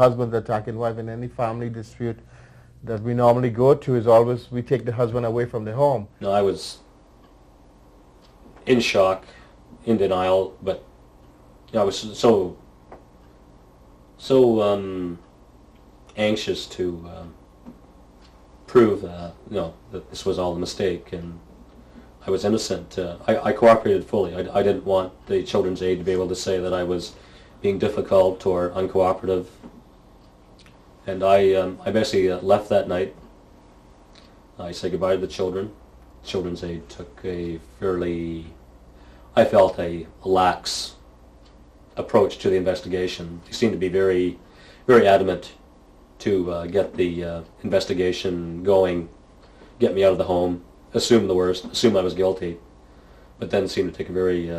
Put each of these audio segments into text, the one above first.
husband attacking wife in any family dispute that we normally go to is always we take the husband away from the home. No, I was in shock, in denial, but I was so anxious to prove that this was all a mistake and I was innocent. I cooperated fully. I didn't want the Children's Aid to be able to say that I was being difficult or uncooperative. And I basically left that night. I said goodbye to the children. Children's Aid took I felt a lax approach to the investigation. They seemed to be very, very adamant to get the investigation going, get me out of the home, assume the worst, assume I was guilty, but then seemed to take a very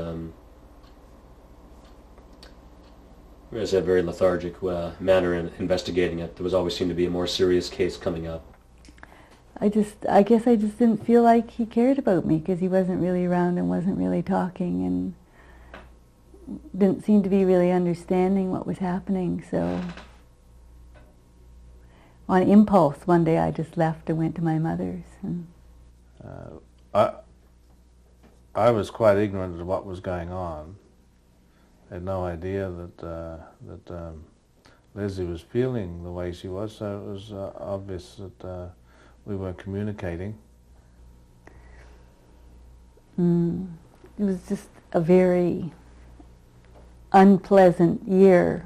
lethargic manner in investigating it. There was always seemed to be a more serious case coming up. I guess I just didn't feel like he cared about me because he wasn't really around and wasn't really talking and didn't seem to be really understanding what was happening. So on impulse, one day I just left and went to my mother's. And I was quite ignorant of what was going on. I had no idea that Leslie was feeling the way she was, so it was obvious that we weren't communicating. It was just a very unpleasant year.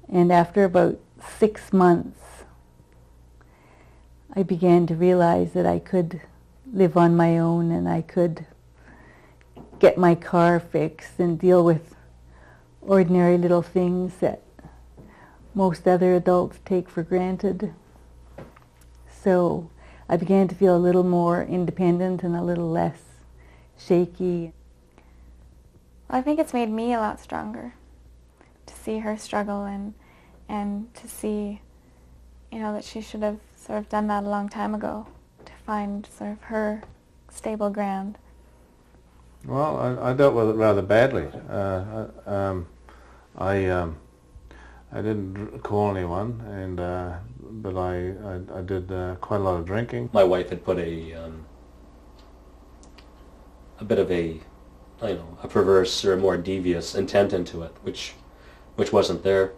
And after about 6 months, I began to realize that I could live on my own and I could get my car fixed and deal with ordinary little things that most other adults take for granted. So I began to feel a little more independent and a little less shaky. I think it's made me a lot stronger to see her struggle and to see, that she should have sort of done that a long time ago to find sort of her stable ground. Well, I dealt with it rather badly. I didn't call anyone, but I did quite a lot of drinking. My wife had put a bit of a perverse or a more devious intent into it, which wasn't there.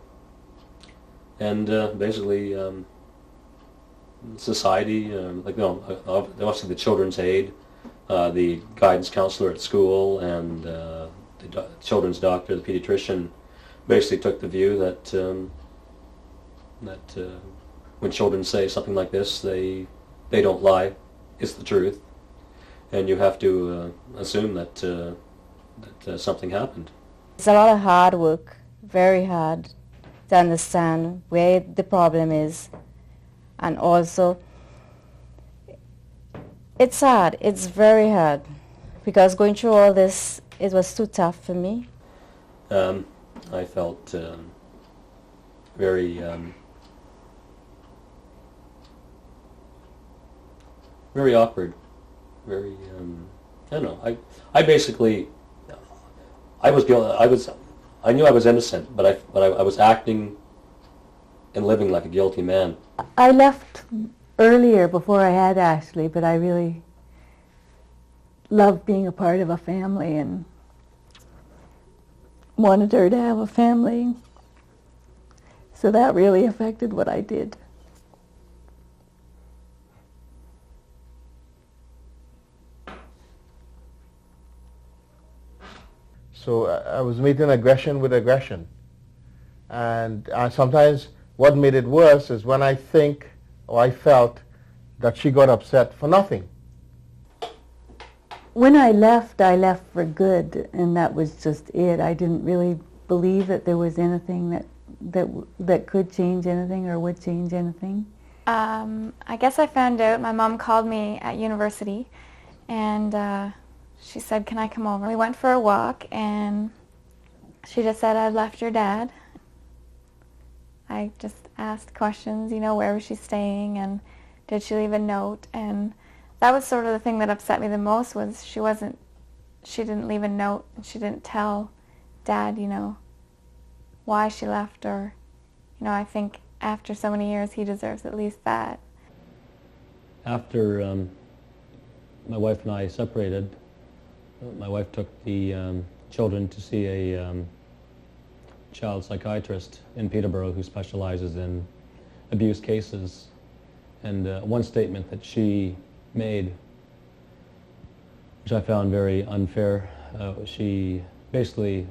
And basically, society, obviously the Children's Aid, the guidance counselor at school, and the children's doctor, the pediatrician, basically took the view that when children say something like this, they don't lie. It's the truth, and you have to assume that something happened. It's a lot of hard work, very hard to understand where the problem is, and also it's hard. It's very hard because going through all this, it was too tough for me. I felt very very awkward, very I don't know. I basically I was guilty. I knew I was innocent, but I was acting and living like a guilty man. I left earlier before I had Ashley, but I really loved being a part of a family and wanted her to have a family. So that really affected what I did. So I was meeting aggression with aggression. And sometimes what made it worse is when I think or I felt that she got upset for nothing. When I left for good, and that was just it. I didn't really believe that there was anything that could change anything or would change anything. I guess I found out, my mom called me at university and she said, can I come over? We went for a walk and she just said, I'd left your dad. I just asked questions, where was she staying and did she leave a note? And that was sort of the thing that upset me the most was she didn't leave a note and she didn't tell Dad, why she left or you know, I think after so many years he deserves at least that. After my wife and I separated, my wife took the children to see a child psychiatrist in Peterborough who specializes in abuse cases. And one statement that she made, which I found very unfair, she basically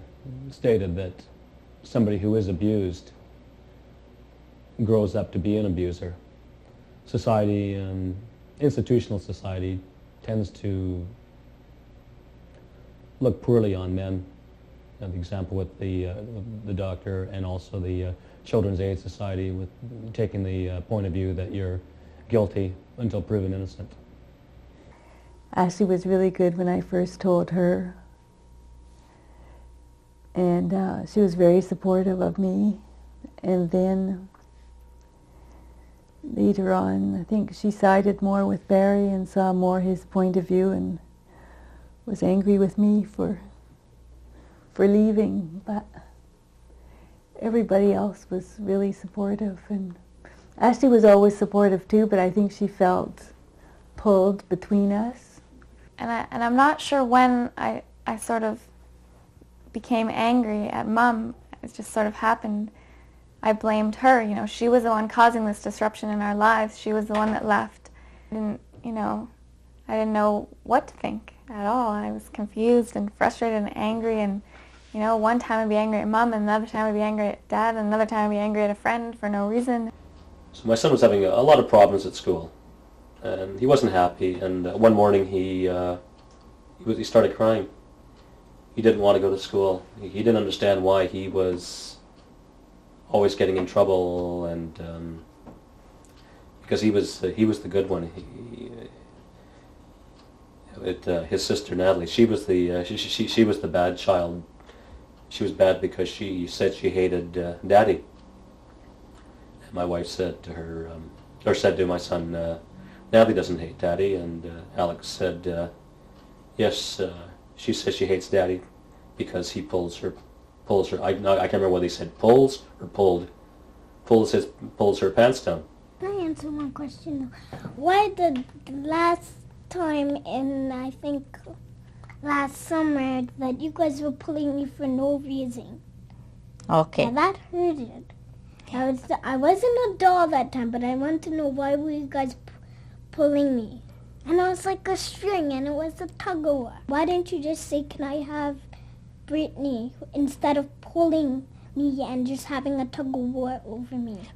stated that somebody who is abused grows up to be an abuser. Society, institutional society, tends to look poorly on men. The example with the doctor, and also the Children's Aid Society, with taking the point of view that you're guilty until proven innocent. Ashley was really good when I first told her, and she was very supportive of me. And then later on, I think she sided more with Barry and saw more his point of view and was angry with me for leaving. But everybody else was really supportive, and Ashley was always supportive too, but I think she felt pulled between us. And I'm not sure when I sort of became angry at Mom. It just sort of happened. I blamed her. You know, she was the one causing this disruption in our lives. She was the one that left. And, you know, I didn't know what to think at all. I was confused and frustrated and angry. And, you know, one time I'd be angry at Mom, and another time I'd be angry at Dad, and another time I'd be angry at a friend for no reason. So my son was having a lot of problems at school, and he wasn't happy. And one morning he started crying. He didn't want to go to school. He didn't understand why he was always getting in trouble, and because he was the good one. His sister Natalie, she was the bad child. She was bad because she said she hated Daddy. And my wife said to her, or said to my son, Natalie doesn't hate Daddy. And Alex said, yes, she says she hates Daddy because he pulls her. I can't remember whether he said pulls or pulled. Pulls her pants down. Can I answer one question? Why the last time in, I think, last summer, that you guys were pulling me for no reason? Okay. Yeah, that hurted. I wasn't a doll that time, but I want to know, why were you guys pulling me? And it was like a string, and it was a tug-of-war. Why didn't you just say, can I have Brittany, instead of pulling me and just having a tug-of-war over me?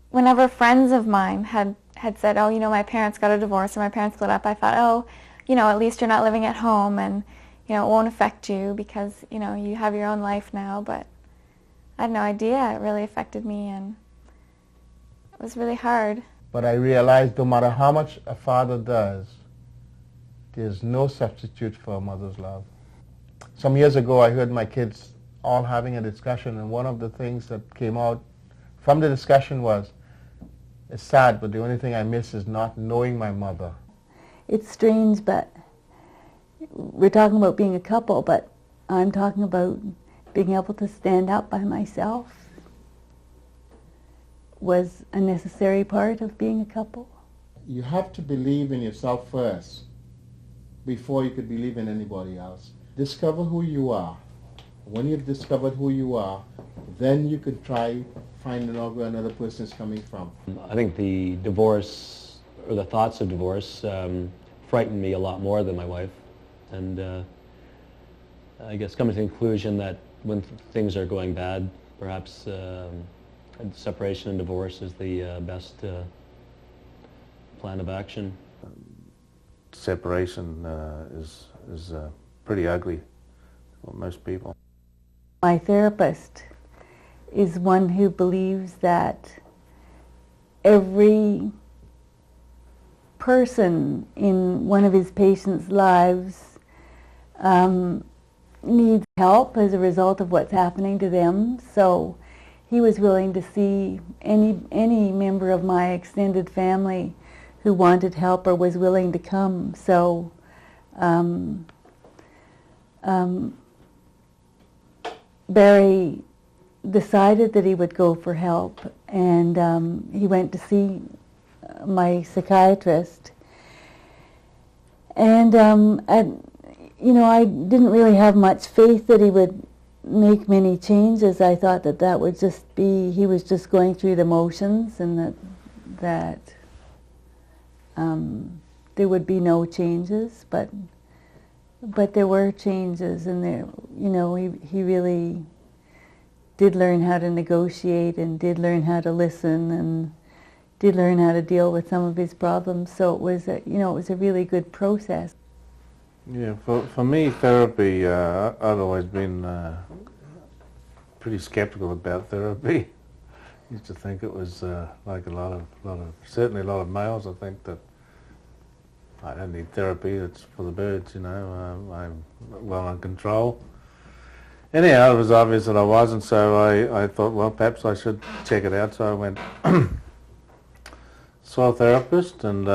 Whenever friends of mine had said, oh, you know, my parents got a divorce or my parents split up, I thought, oh, you know, at least you're not living at home, and, you know, it won't affect you because, you know, you have your own life now. But I had no idea it really affected me, and it was really hard. But I realized no matter how much a father does, there's no substitute for a mother's love. Some years ago, I heard my kids all having a discussion, and one of the things that came out from the discussion was, it's sad, but the only thing I miss is not knowing my mother. It's strange, but we're talking about being a couple, but I'm talking about being able to stand up by myself was a necessary part of being a couple. You have to believe in yourself first before you could believe in anybody else. Discover who you are. When you've discovered who you are, then you could try finding out where another person is coming from. I think the divorce, or the thoughts of divorce, frightened me a lot more than my wife. And I guess coming to the conclusion that when things are going bad, perhaps separation and divorce is the best plan of action. Separation is pretty ugly for most people. My therapist is one who believes that every person in one of his patients' lives needs help as a result of what's happening to them. So he was willing to see any member of my extended family who wanted help or was willing to come. So Barry decided that he would go for help, and he went to see my psychiatrist. And I didn't really have much faith that he would make many changes. I thought that would just be, he was just going through the motions, and that there would be no changes, but there were changes, and he really did learn how to negotiate, and did learn how to listen, and did learn how to deal with some of his problems. So it was it was a really good process. Yeah, for me, therapy, I'd always been pretty skeptical about therapy. Used to think it was like certainly a lot of males. I think that I don't need therapy. It's for the birds, I'm well in control. Anyhow, it was obvious that I wasn't, so I thought, well, perhaps I should check it out. So I went saw a therapist, and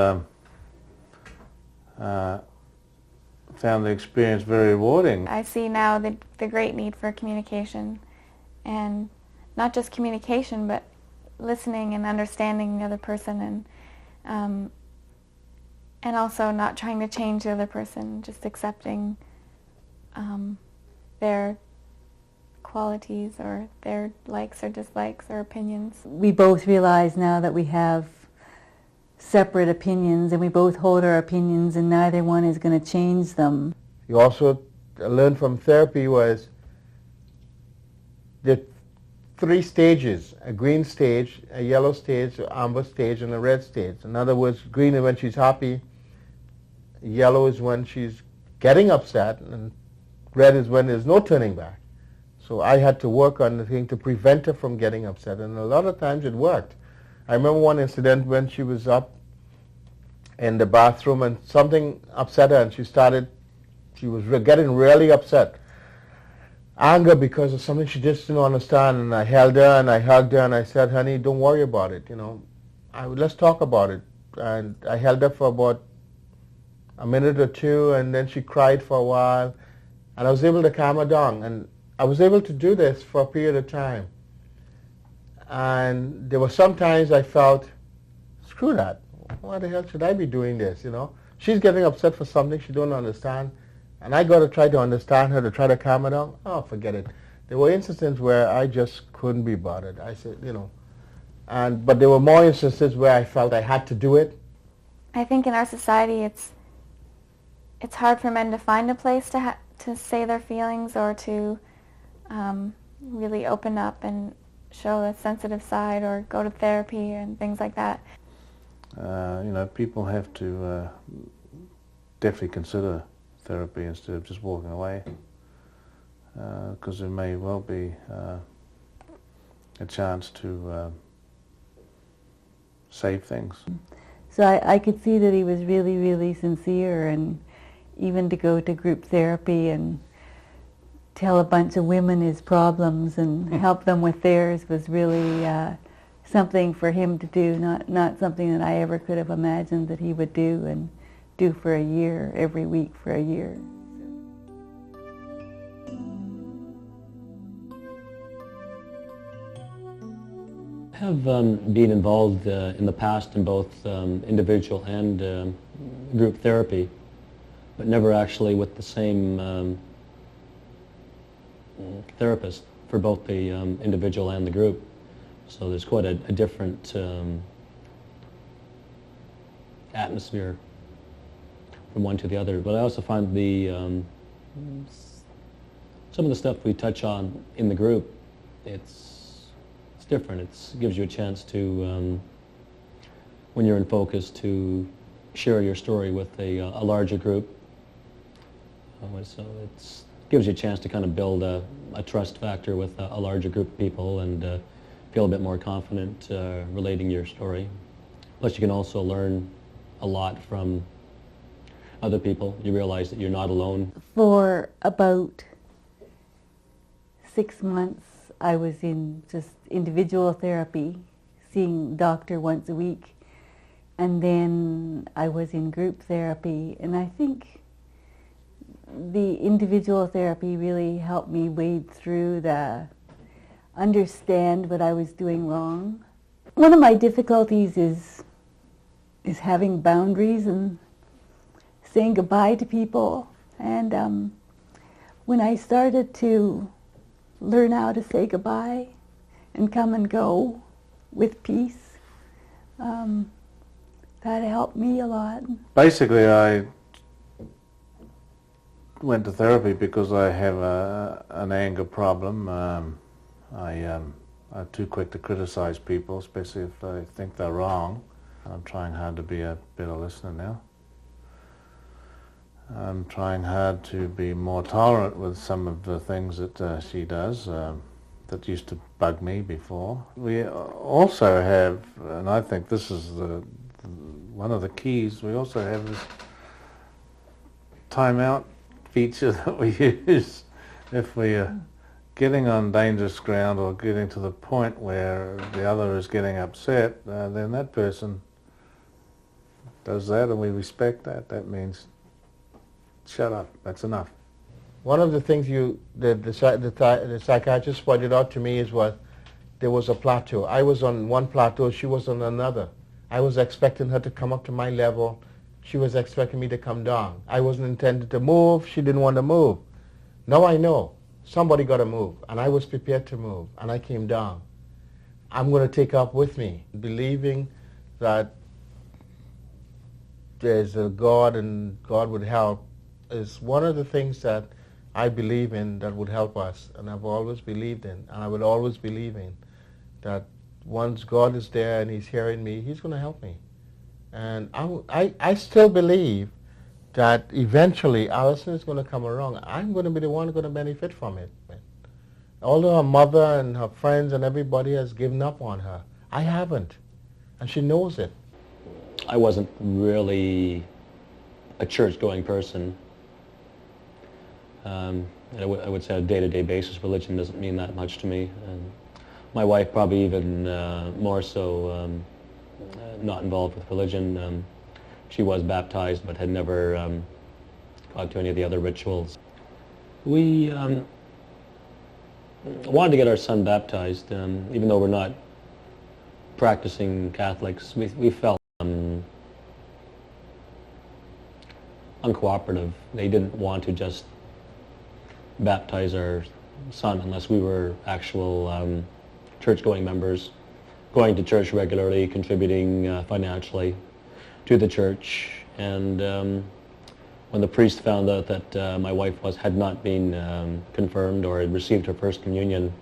found the experience very rewarding. I see now the great need for communication, and not just communication, but listening and understanding the other person, and also not trying to change the other person, just accepting their qualities or their likes or dislikes or opinions. We both realize now that we have separate opinions, and we both hold our opinions, and neither one is going to change them. You also learned from therapy was the 3 stages: a green stage, a yellow stage, an amber stage, and a red stage. In other words, green is when she's happy, yellow is when she's getting upset, and red is when there's no turning back. So I had to work on the thing to prevent her from getting upset, and a lot of times it worked. I remember one incident when she was up in the bathroom and something upset her, and she was getting really upset. Anger because of something she just didn't understand, and I held her and I hugged her and I said, honey, don't worry about it, let's talk about it. And I held her for about a minute or two, and then she cried for a while, and I was able to calm her down. And I was able to do this for a period of time. And there were some times I felt, screw that. Why the hell should I be doing this, She's getting upset for something she don't understand, and I got to try to understand her, to try to calm her down. Oh, forget it. There were instances where I just couldn't be bothered. I said, but there were more instances where I felt I had to do it. I think in our society it's hard for men to find a place to say their feelings, or to really open up and show a sensitive side, or go to therapy and things like that. People have to definitely consider therapy instead of just walking away, because there may well be a chance to save things. So I could see that he was really, really sincere, and even to go to group therapy and tell a bunch of women his problems and help them with theirs was really something for him to do, not something that I ever could have imagined that he would do, and do for a year, every week for a year. I have been involved in the past in both individual and group therapy, but never actually with the same therapist for both the individual and the group. So there's quite a different atmosphere from one to the other. But I also find some of the stuff we touch on in the group, it's different. It gives you a chance to, when you're in focus, to share your story with a larger group. So it gives you a chance to kind of build a trust factor with a larger group of people, and feel a bit more confident relating your story. Plus you can also learn a lot from other people. You realize that you're not alone. For about 6 months I was in just individual therapy, seeing a doctor once a week, and then I was in group therapy, and I think the individual therapy really helped me wade through understand what I was doing wrong. One of my difficulties is having boundaries and saying goodbye to people. And when I started to learn how to say goodbye and come and go with peace, that helped me a lot. Basically, I went to therapy because I have an anger problem. I'm too quick to criticize people, especially if I think they're wrong. I'm trying hard to be a better listener now. I'm trying hard to be more tolerant with some of the things that she does that used to bug me before. We also have, and I think this is one of the keys, we also have this timeout feature that we use if we are getting on dangerous ground or getting to the point where the other is getting upset, then that person does that and we respect that. That means shut up, that's enough. One of the things the psychiatrist pointed out to me is there was a plateau. I was on one plateau, she was on another. I was expecting her to come up to my level. She was expecting me to come down. I wasn't intended to move. She didn't want to move. Now I know somebody got to move, and I was prepared to move, and I came down. I'm going to take her up with me, believing that there's a God and God would help is one of the things that I believe in that would help us, and I've always believed in, and I will always believe in, that once God is there and He's hearing me, He's going to help me. And I still believe that eventually Alison is going to come around. I'm going to be the one going to benefit from it. Although her mother and her friends and everybody has given up on her, I haven't, and she knows it. I wasn't really a church-going person. I would say on a day-to-day basis, religion doesn't mean that much to me. And my wife probably even more so not involved with religion. She was baptized but had never gone to any of the other rituals. We wanted to get our son baptized, even though we're not practicing Catholics. We felt uncooperative. They didn't want to just baptize our son unless we were actual church-going members, going to church regularly, contributing financially to the church. And when the priest found out that my wife had not been confirmed or had received her first communion,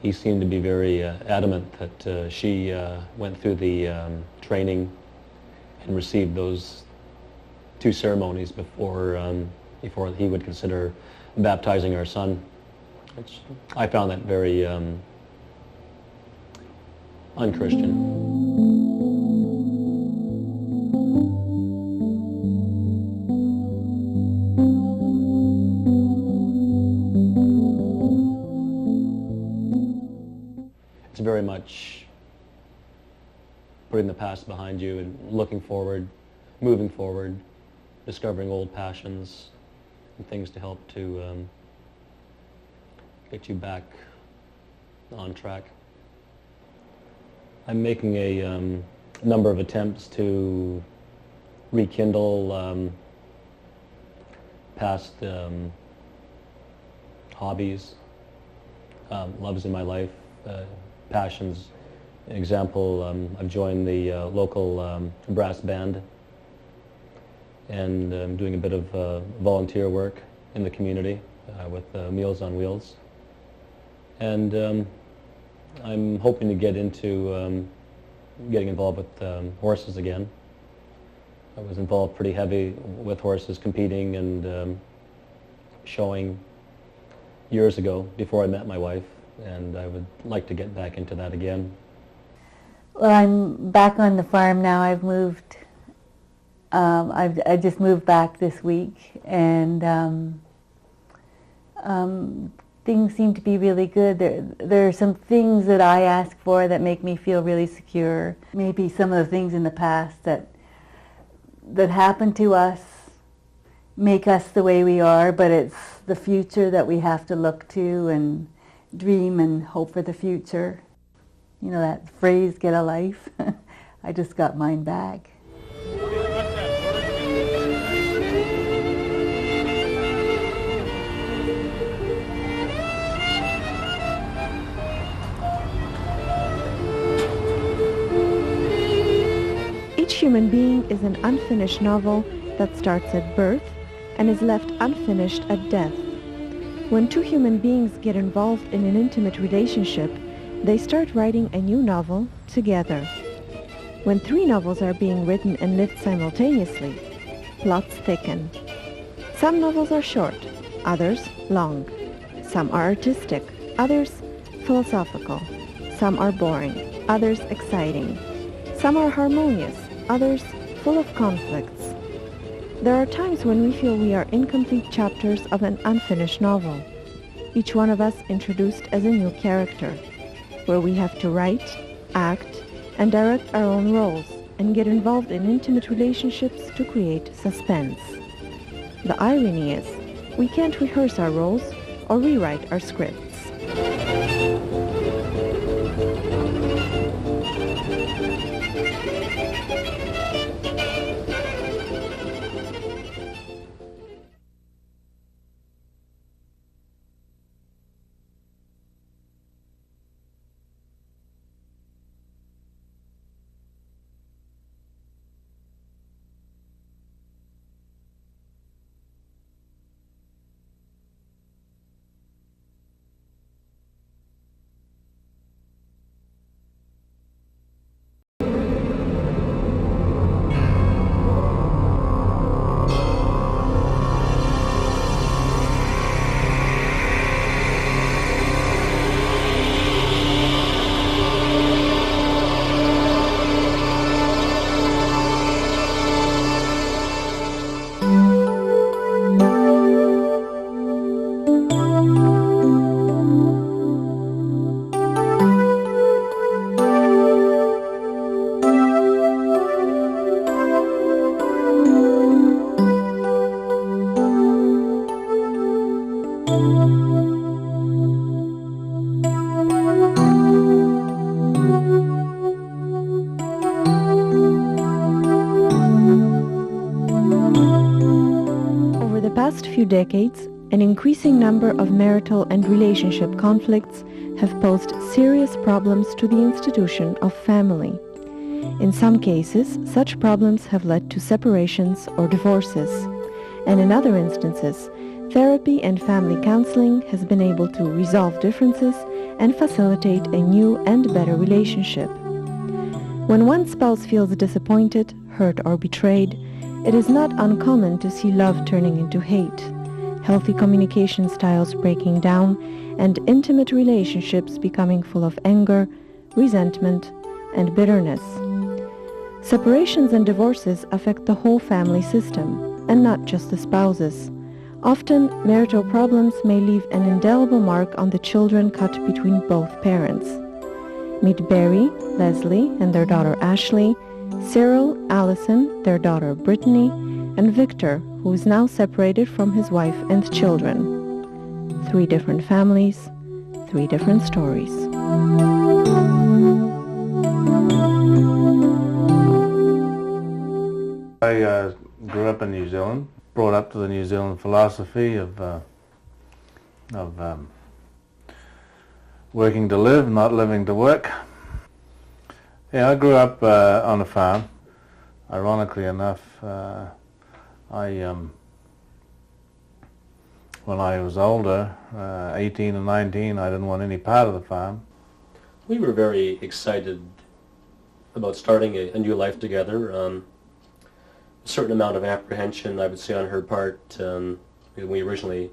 he seemed to be very adamant that she went through the training and received those 2 ceremonies before he would consider baptizing our son. I found that very unchristian. It's very much putting the past behind you and looking forward, moving forward, discovering old passions and things to help to get you back on track. I'm making a number of attempts to rekindle past hobbies, loves in my life, passions. An example, I've joined the local brass band, and I'm doing a bit of volunteer work in the community with Meals on Wheels. And I'm hoping to get into getting involved with horses again. I was involved pretty heavy with horses, competing and showing years ago before I met my wife, and I would like to get back into that again. Well, I'm back on the farm now. I've moved. I just moved back this week, and things seem to be really good. There are some things that I ask for that make me feel really secure. Maybe some of the things in the past that happened to us make us the way we are, but it's the future that we have to look to and dream and hope for the future. You know that phrase, get a life? I just got mine back. Each human being is an unfinished novel that starts at birth and is left unfinished at death. When two human beings get involved in an intimate relationship, they start writing a new novel together. When 3 novels are being written and lived simultaneously, plots thicken. Some novels are short, others long. Some are artistic, others philosophical. Some are boring, others exciting. Some are harmonious, others full of conflicts. There are times when we feel we are incomplete chapters of an unfinished novel, each one of us introduced as a new character, where we have to write, act, and direct our own roles and get involved in intimate relationships to create suspense. The irony is, we can't rehearse our roles or rewrite our scripts. Few decades, an increasing number of marital and relationship conflicts have posed serious problems to the institution of family. In some cases, such problems have led to separations or divorces, and in other instances, therapy and family counseling has been able to resolve differences and facilitate a new and better relationship. When one spouse feels disappointed, hurt, or betrayed, it is not uncommon to see love turning into hate, healthy communication styles breaking down, and intimate relationships becoming full of anger, resentment, and bitterness. Separations and divorces affect the whole family system, and not just the spouses. Often, marital problems may leave an indelible mark on the children cut between both parents. Meet Barry, Leslie, and their daughter Ashley, Cyril, Allison, their daughter Brittany, and Victor, who is now separated from his wife and children. 3 different families, 3 different stories. I grew up in New Zealand, brought up to the New Zealand philosophy of working to live, not living to work. Yeah, I grew up on a farm. Ironically enough, when I was older, 18 and 19, I didn't want any part of the farm. We were very excited about starting a new life together. A certain amount of apprehension, I would say, on her part. When we originally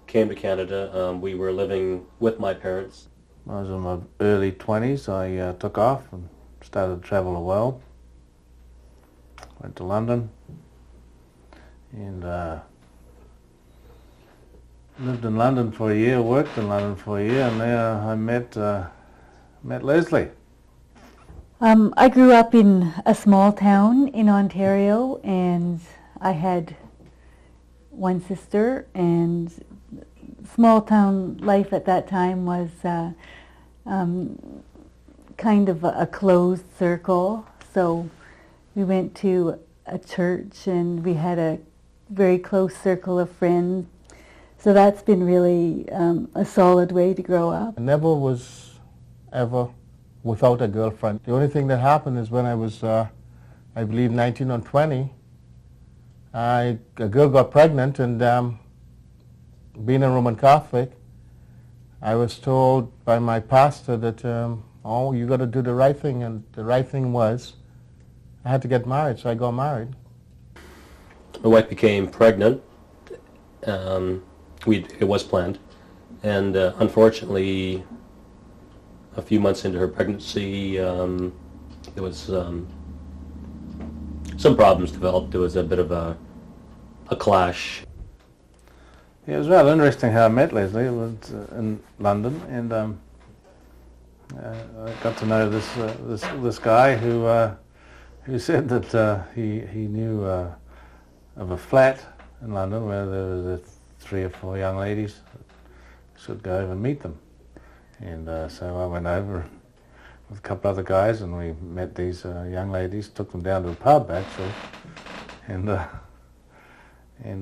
came to Canada, we were living with my parents. I was in my early 20s. I took off and started to travel the world. Went to London and lived in London for a year, worked in London for a year, and there I met Leslie. I grew up in a small town in Ontario, and I had one sister, and small town life at that time was kind of a closed circle. So we went to a church and we had a very close circle of friends. So that's been really a solid way to grow up. I never was ever without a girlfriend. The only thing that happened is when I was, I believe, 19 or 20, a girl got pregnant, and being a Roman Catholic, I was told by my pastor that, oh, you got to do the right thing, and the right thing was I had to get married, so I got married. My wife became pregnant. It was planned, and unfortunately, a few months into her pregnancy, there was some problems developed. There was a bit of a clash. Yeah, it was rather interesting how I met Leslie. It was in London, and I got to know this guy who said that he knew of a flat in London where there was 3 or 4 young ladies that should go over and meet them. And so I went over with a couple other guys, and we met these young ladies, took them down to a pub actually, and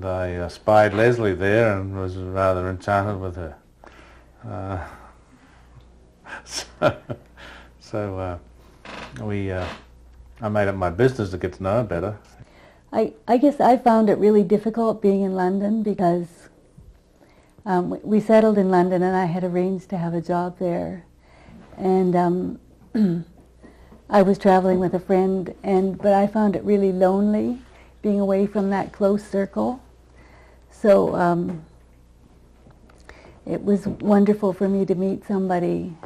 I spied Leslie there and was rather enchanted with her. I made it my business to get to know her better. I guess I found it really difficult being in London because we settled in London and I had arranged to have a job there. And I was traveling with a friend, but I found it really lonely being away from that close circle. So it was wonderful for me to meet somebody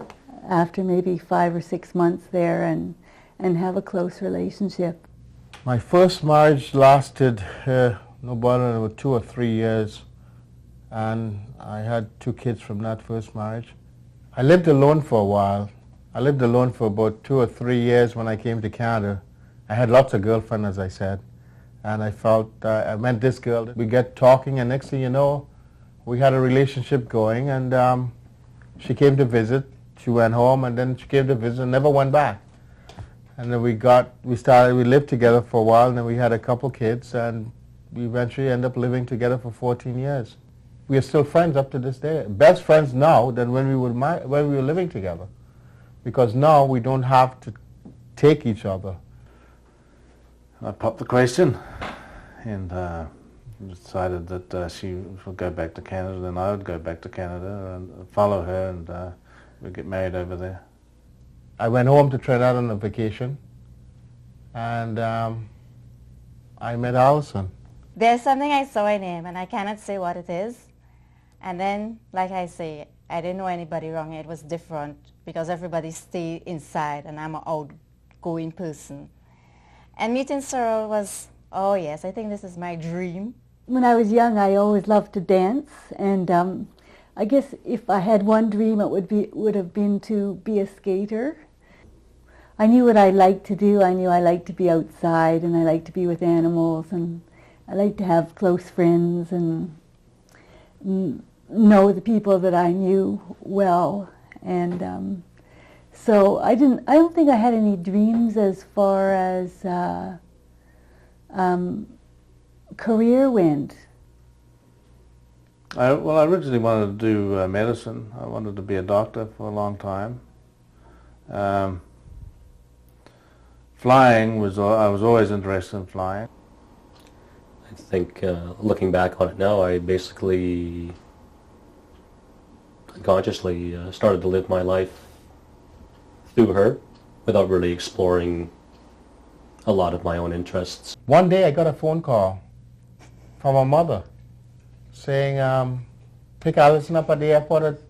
after maybe 5 or 6 months there and have a close relationship. My first marriage lasted no more than 2 or 3 years, and I had 2 kids from that first marriage. I lived alone for a while. I lived alone for about 2 or 3 years when I came to Canada. I had lots of girlfriends, as I said, and I felt I met this girl. We get talking, and next thing you know, we had a relationship going, and she came to visit. She went home, and then she came to visit and never went back. And then we lived together for a while, and then we had a couple kids, and we eventually ended up living together for 14 years. We are still friends up to this day. Best friends now than when we were living together, because now we don't have to take each other. I popped the question, and decided that she would go back to Canada, and I would go back to Canada and follow her, and we'd get married over there. I went home to Trinidad on a vacation, and I met Allison. There's something I saw in him, and I cannot say what it is. And then, like I say, I didn't know anybody wrong. It was different because everybody stayed inside, and I'm an outgoing person. And meeting Cyril was, oh yes, I think this is my dream. When I was young, I always loved to dance, and I guess if I had one dream, it would have been to be a skater. I knew what I liked to do. I knew I liked to be outside, and I liked to be with animals, and I liked to have close friends and know the people that I knew well. And so I don't think I had any dreams as far as career went. I originally wanted to do medicine. I wanted to be a doctor for a long time. Flying I was always interested in flying. I think looking back on it now, I basically unconsciously started to live my life through her without really exploring a lot of my own interests. One day I got a phone call from her mother saying, pick Allison up at the airport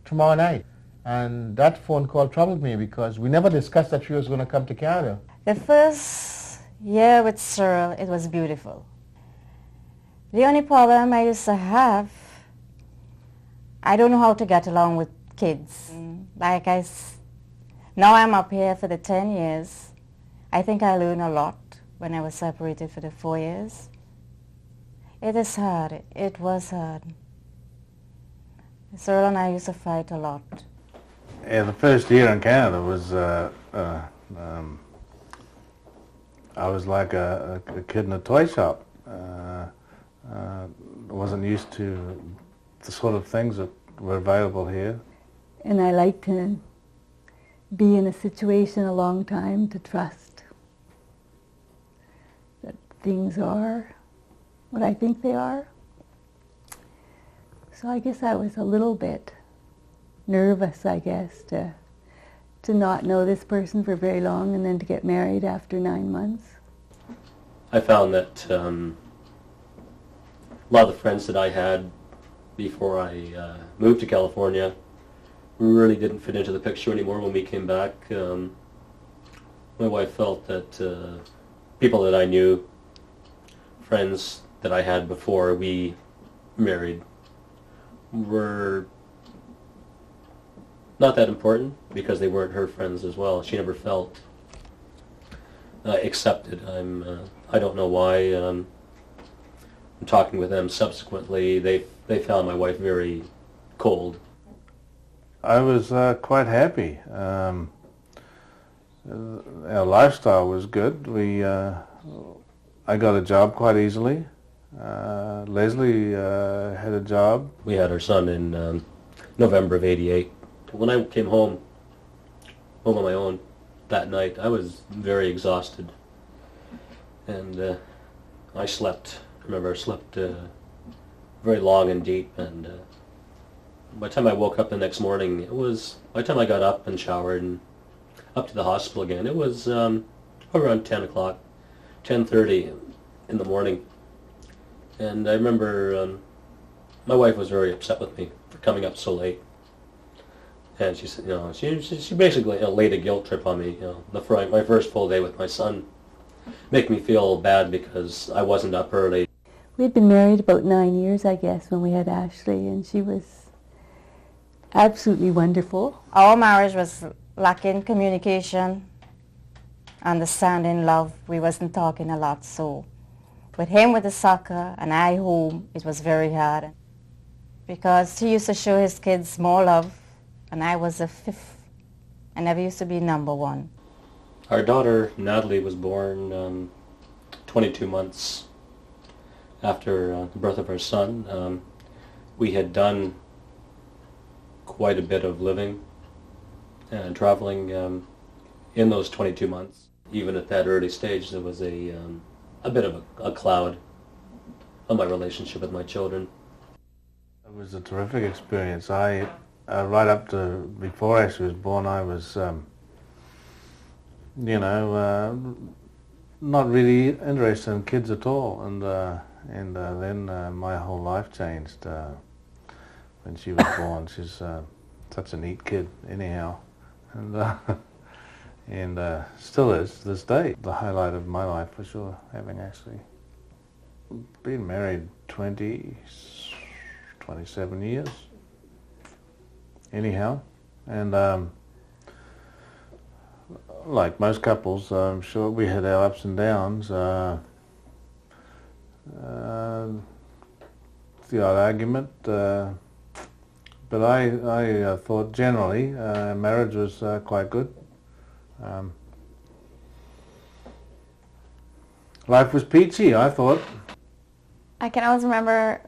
tomorrow night. And that phone call troubled me because we never discussed that she was going to come to Canada. The first year with Cyril, it was beautiful. The only problem I used to have, I don't know how to get along with kids. Now I'm up here for the 10 years. I think I learned a lot when I was separated for the 4 years. It is hard. It was hard. Cyril and I used to fight a lot. Yeah, the first year in Canada was, I was like a kid in a toy shop. Wasn't used to the sort of things that were available here. And I like to be in a situation a long time to trust that things are what I think they are. So I guess I was a little bit nervous, I guess, to not know this person for very long and then to get married after 9 months. I found that a lot of the friends that I had before I moved to California really didn't fit into the picture anymore when we came back. My wife felt that people that I knew, friends that I had before we married, were not that important because they weren't her friends as well. She never felt accepted. I don't know why. I'm talking with them subsequently. They found my wife very cold. I was quite happy. Our lifestyle was good. I got a job quite easily. Leslie had a job. We had our son in November of '88. When I came home on my own that night, I was very exhausted, and I slept. I remember I slept very long and deep, and by the time I woke up the next morning, by the time I got up and showered and up to the hospital again, it was around 10 o'clock, 10:30 in the morning. And I remember my wife was very upset with me for coming up so late. And she said, she basically laid a guilt trip on me. My first full day with my son, make me feel bad because I wasn't up early. We'd been married about 9 years, I guess, when we had Ashley, and she was absolutely wonderful. Our marriage was lacking communication, understanding, love. We wasn't talking a lot, so with him with the soccer and I home, it was very hard because he used to show his kids more love, and I was the fifth. I never used to be number one. Our daughter, Natalie, was born 22 months after the birth of our son. We had done quite a bit of living and traveling in those 22 months. Even at that early stage, there was a bit of a cloud on my relationship with my children. It was a terrific experience. Right up to before Ashley was born, I was, not really interested in kids at all, and then my whole life changed when she was born. She's such a neat kid, anyhow, and still is to this day. The highlight of my life for sure, having Ashley. Been married 27 years. Anyhow, and like most couples, I'm sure we had our ups and downs. The odd argument, but I thought generally marriage was quite good. Life was peachy, I thought. I can always remember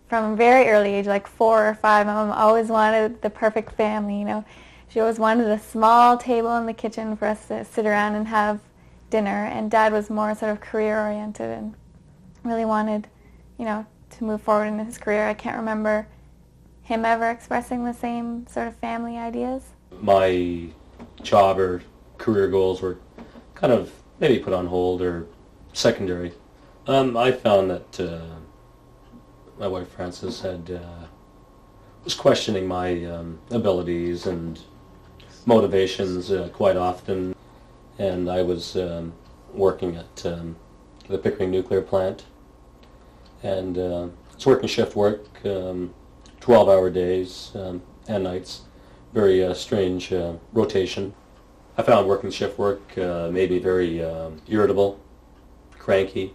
from a very early age, like 4 or 5, my mom always wanted the perfect family, She always wanted a small table in the kitchen for us to sit around and have dinner, and Dad was more sort of career-oriented and really wanted, to move forward in his career. I can't remember him ever expressing the same sort of family ideas. My job or career goals were kind of maybe put on hold or secondary. I found that my wife Frances was questioning my abilities and motivations quite often, and I was working at the Pickering nuclear plant, and it's working shift work, 12-hour days and nights, very strange rotation. I found working shift work made me very irritable, cranky.